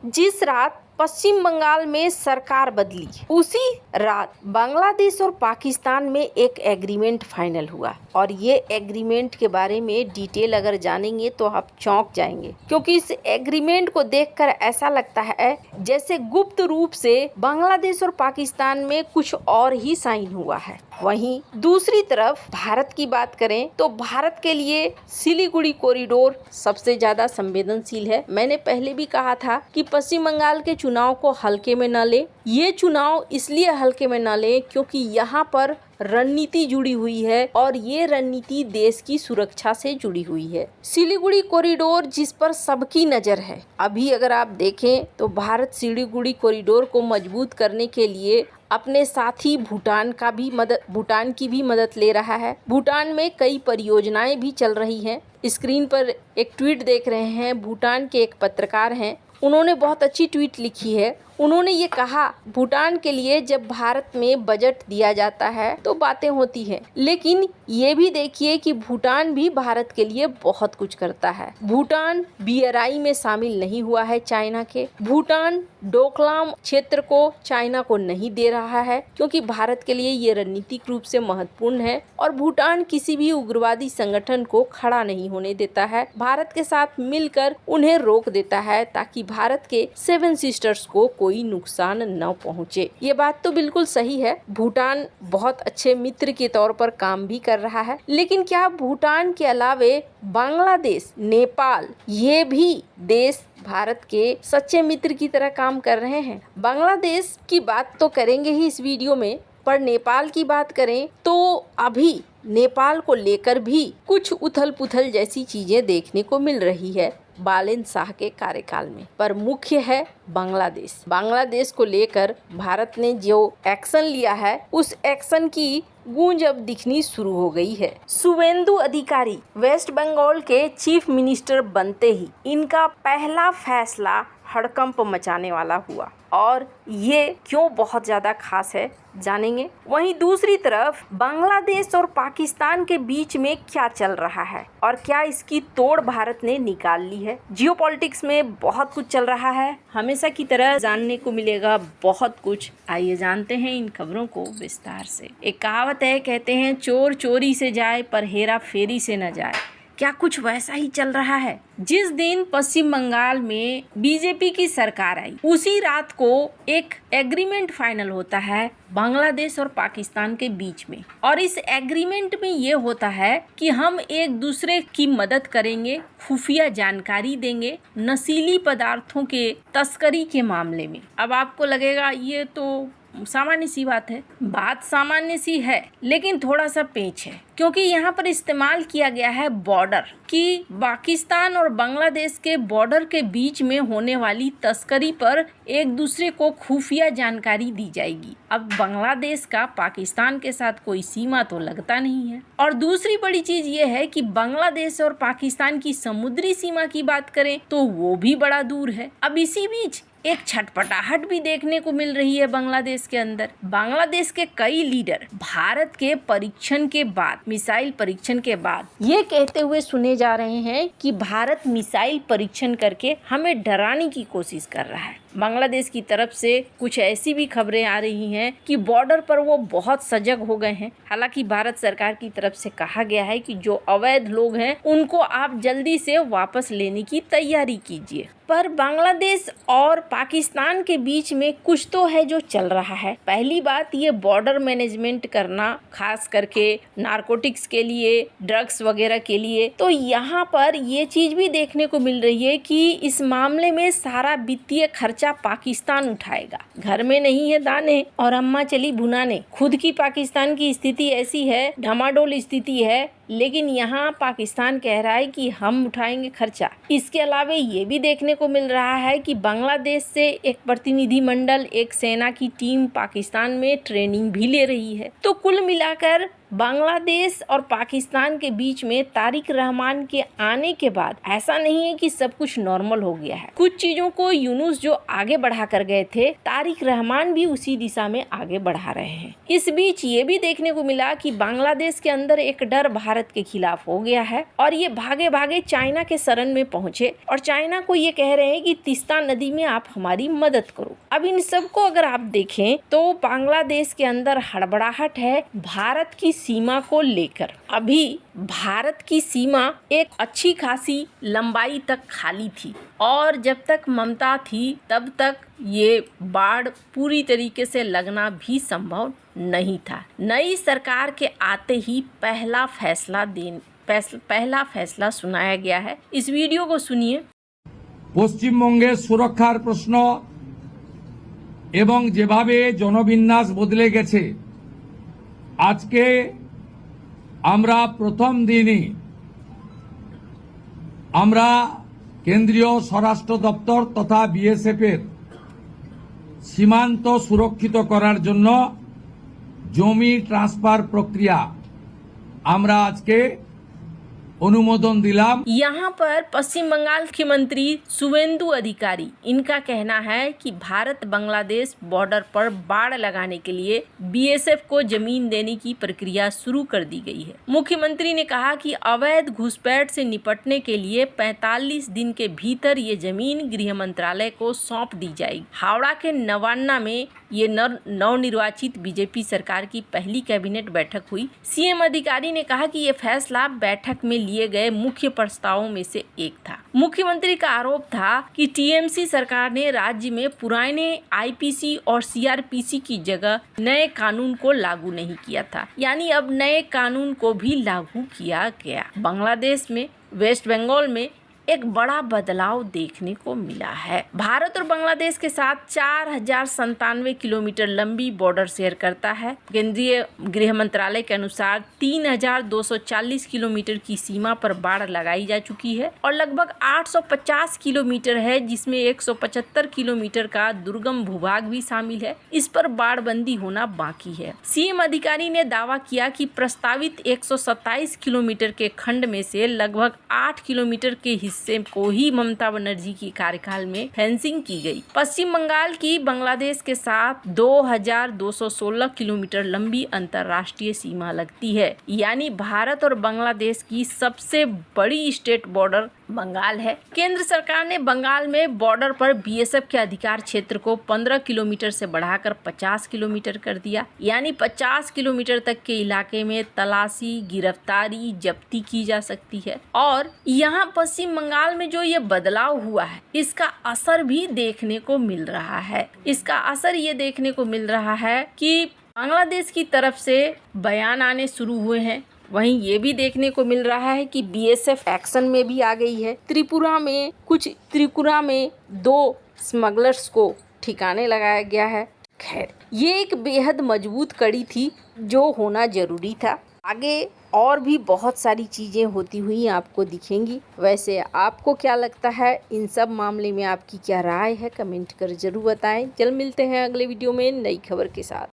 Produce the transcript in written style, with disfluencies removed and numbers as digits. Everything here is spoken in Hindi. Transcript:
जिस रात पश्चिम बंगाल में सरकार बदली, उसी रात बांग्लादेश और पाकिस्तान में एक एग्रीमेंट फाइनल हुआ। और ये एग्रीमेंट के बारे में डिटेल अगर जानेंगे तो आप चौंक जाएंगे, क्योंकि इस एग्रीमेंट को देखकर ऐसा लगता है जैसे गुप्त रूप से बांग्लादेश और पाकिस्तान में कुछ और ही साइन हुआ है। वहीं दूसरी तरफ भारत की बात करें तो भारत के लिए सिलीगुड़ी कॉरिडोर सबसे ज्यादा संवेदनशील है। मैंने पहले भी कहा था कि पश्चिम बंगाल के चुनाव को हल्के में न ले। ये चुनाव इसलिए हल्के में न ले क्योंकि यहाँ पर रणनीति जुड़ी हुई है और ये रणनीति देश की सुरक्षा से जुड़ी हुई है। सिलीगुड़ी कॉरिडोर जिस पर सबकी नजर है। अभी अगर आप देखें तो भारत सिलीगुड़ी कॉरिडोर को मजबूत करने के लिए अपने साथी भूटान की भी मदद ले रहा है। भूटान में कई परियोजनाएं भी चल रही हैं। स्क्रीन पर एक ट्वीट देख रहे हैं, भूटान के एक पत्रकार हैं, उन्होंने बहुत अच्छी ट्वीट लिखी है। उन्होंने ये कहा, भूटान के लिए जब भारत में बजट दिया जाता है तो बातें होती हैं, लेकिन ये भी देखिए कि भूटान भी भारत के लिए बहुत कुछ करता है। भूटान BRI में शामिल नहीं हुआ है चाइना के। भूटान डोकलाम क्षेत्र को चाइना को नहीं दे रहा है क्योंकि भारत के लिए ये रणनीतिक रूप से महत्वपूर्ण है। और भूटान किसी भी उग्रवादी संगठन को खड़ा नहीं होने देता है, भारत के साथ मिलकर उन्हें रोक देता है ताकि भारत के 7 सिस्टर्स को कोई नुकसान न पहुंचे। ये बात तो बिल्कुल सही है, भूटान बहुत अच्छे मित्र के तौर पर काम भी कर रहा है। लेकिन क्या भूटान के अलावे बांग्लादेश, नेपाल, ये भी देश भारत के सच्चे मित्र की तरह काम कर रहे हैं? बांग्लादेश की बात तो करेंगे ही इस वीडियो में, पर नेपाल की बात करें तो अभी नेपाल को लेकर भी कुछ उथल पुथल जैसी चीजें देखने को मिल रही है बालेन शाह के कार्यकाल में। पर मुख्य है बांग्लादेश को लेकर भारत ने जो एक्शन लिया है, उस एक्शन की गूंज अब दिखनी शुरू हो गई है। शुवेंदु अधिकारी वेस्ट बंगाल के चीफ मिनिस्टर बनते ही इनका पहला फैसला हड़कंप मचाने वाला हुआ और ये क्यों बहुत ज्यादा खास है जानेंगे। वहीं दूसरी तरफ बांग्लादेश और पाकिस्तान के बीच में क्या चल रहा है और क्या इसकी तोड़ भारत ने निकाल ली है। जियोपॉलिटिक्स में बहुत कुछ चल रहा है, हमेशा की तरह जानने को मिलेगा बहुत कुछ। आइए जानते हैं इन खबरों को विस्तार से। एक कहावत है, कहते हैं चोर चोरी से जाए पर हेरा फेरी से न जाए। क्या कुछ वैसा ही चल रहा है? जिस दिन पश्चिम बंगाल में बीजेपी की सरकार आई, उसी रात को एक एग्रीमेंट फाइनल होता है बांग्लादेश और पाकिस्तान के बीच में। और इस एग्रीमेंट में ये होता है कि हम एक दूसरे की मदद करेंगे, खुफिया जानकारी देंगे नशीली पदार्थों के तस्करी के मामले में। अब आपको लगेगा ये तो सामान्य सी बात है। बात सामान्य सी है, लेकिन थोड़ा सा पेच है, क्योंकि यहाँ पर इस्तेमाल किया गया है बॉर्डर कि पाकिस्तान और बांग्लादेश के बॉर्डर के बीच में होने वाली तस्करी पर एक दूसरे को खुफिया जानकारी दी जाएगी। अब बांग्लादेश का पाकिस्तान के साथ कोई सीमा तो लगता नहीं है। और दूसरी बड़ी चीज ये है कि बांग्लादेश और पाकिस्तान की समुद्री सीमा की बात करें तो वो भी बड़ा दूर है। अब इसी बीच एक छटपटाहट भी देखने को मिल रही है बांग्लादेश के अंदर। बांग्लादेश के कई लीडर भारत के परीक्षण के बाद, मिसाइल परीक्षण के बाद ये कहते हुए सुने जा रहे हैं कि भारत मिसाइल परीक्षण करके हमें डराने की कोशिश कर रहा है। बांग्लादेश की तरफ से कुछ ऐसी भी खबरें आ रही हैं कि बॉर्डर पर वो बहुत सजग हो गए हैं। हालांकि भारत सरकार की तरफ से कहा गया है कि जो अवैध लोग हैं उनको आप जल्दी से वापस लेने की तैयारी कीजिए। पर बांग्लादेश और पाकिस्तान के बीच में कुछ तो है जो चल रहा है। पहली बात, ये बॉर्डर मैनेजमेंट करना, खास करके नारकोटिक्स के लिए, ड्रग्स वगैरह के लिए। तो यहाँ पर ये चीज भी देखने को मिल रही है कि इस मामले में सारा वित्तीय खर्चा पाकिस्तान उठाएगा। घर में नहीं है दाने और अम्मा चली भुनाने। खुद की पाकिस्तान की स्थिति ऐसी है, डामाडोल स्थिति है, लेकिन यहाँ पाकिस्तान कह रहा है कि हम उठाएंगे खर्चा। इसके अलावा ये भी देखने को मिल रहा है कि बांग्लादेश से एक प्रतिनिधिमंडल, एक सेना की टीम पाकिस्तान में ट्रेनिंग भी ले रही है। तो कुल मिलाकर बांग्लादेश और पाकिस्तान के बीच में तारिक रहमान के आने के बाद ऐसा नहीं है कि सब कुछ नॉर्मल हो गया है। कुछ चीजों को यूनुस जो आगे बढ़ा कर गए थे, तारिक रहमान भी उसी दिशा में आगे बढ़ा रहे हैं। इस बीच ये भी देखने को मिला कि बांग्लादेश के अंदर एक डर भारत के खिलाफ हो गया है और ये भागे भागे चाइना के शरण में पहुंचे और चाइना को ये कह रहे हैं कि तीस्ता नदी में आप हमारी मदद करो। अब इन सबको अगर आप देखें तो बांग्लादेश के अंदर हड़बड़ाहट है भारत की सीमा को लेकर। अभी भारत की सीमा एक अच्छी खासी लंबाई तक खाली थी और जब तक ममता थी तब तक ये बाढ़ पूरी तरीके से लगना भी संभव नहीं था। नई सरकार के आते ही पहला फैसला सुनाया गया है। इस वीडियो को सुनिए। পশ্চিমবঙ্গের সুরক্ষার প্রশ্ন এবং যেভাবে জনবিন্যাস বদলে গেছে, আজকে আমরা প্রথম দিনই আমরা কেন্দ্রীয় স্বরাষ্ট্র দপ্তর তথা বিএসএফ এর সীমান্ত সুরক্ষিত করার জন্য জমি ট্রান্সফার প্রক্রিয়া আমরা আজকে अनुमोदन दिलाम। यहाँ पर पश्चिम बंगाल मुख्यमंत्री शुवेंदु अधिकारी, इनका कहना है कि भारत बांग्लादेश बॉर्डर पर बाड़ लगाने के लिए बीएसएफ को जमीन देने की प्रक्रिया शुरू कर दी गई है। मुख्यमंत्री ने कहा कि अवैध घुसपैठ से निपटने के लिए 45 दिन के भीतर ये जमीन गृह मंत्रालय को सौंप दी जाएगी। हावड़ा के नवान्ना में ये नवनिर्वाचित बीजेपी सरकार की पहली कैबिनेट बैठक हुई। सीएम अधिकारी ने कहा कि ये फैसला बैठक में लिए गए मुख्य प्रस्तावों में से एक था। मुख्यमंत्री का आरोप था कि टीएमसी सरकार ने राज्य में पुराने आईपीसी और सीआरपीसी की जगह नए कानून को लागू नहीं किया था, यानी अब नए कानून को भी लागू किया गया। बांग्लादेश में वेस्ट बंगाल में एक बड़ा बदलाव देखने को मिला है। भारत और बांग्लादेश के साथ 4097 किलोमीटर लंबी बॉर्डर शेयर करता है। केंद्रीय गृह मंत्रालय के अनुसार 3240 किलोमीटर की सीमा पर बाड़ लगाई जा चुकी है और लगभग 850 किलोमीटर है, जिसमें 175 किलोमीटर का दुर्गम भूभाग भी शामिल है। इस पर बाड़बंदी होना बाकी है। सीएम अधिकारी ने दावा किया कि प्रस्तावित 127 किलोमीटर के खंड में से लगभग 8 किलोमीटर के हिस्से को ही ममता बनर्जी की कार्यकाल में फेंसिंग की गई। पश्चिम बंगाल की बांग्लादेश के साथ 2216 किलोमीटर लंबी अंतर्राष्ट्रीय सीमा लगती है, यानी भारत और बांग्लादेश की सबसे बड़ी स्टेट बॉर्डर बंगाल है। केंद्र सरकार ने बंगाल में बॉर्डर पर बीएसएफ के अधिकार क्षेत्र को 15 किलोमीटर से बढ़ाकर 50 किलोमीटर कर दिया, यानी 50 किलोमीटर तक के इलाके में तलाशी, गिरफ्तारी, जब्ती की जा सकती है। और यहाँ पश्चिम बंगाल में जो ये बदलाव हुआ है, इसका असर भी देखने को मिल रहा है। इसका असर ये देखने को मिल रहा है कि बांग्लादेश की तरफ से बयान आने शुरू हुए हैं। वहीं ये भी देखने को मिल रहा है कि बीएसएफ एक्शन में भी आ गई है। त्रिपुरा में 2 स्मगलर्स को ठिकाने लगाया गया है। खैर, ये एक बेहद मजबूत कड़ी थी जो होना जरूरी था। आगे और भी बहुत सारी चीज़ें होती हुई आपको दिखेंगी। वैसे आपको क्या लगता है, इन सब मामले में आपकी क्या राय है, कमेंट कर जरूर बताएं। जल्द मिलते हैं अगले वीडियो में नई खबर के साथ।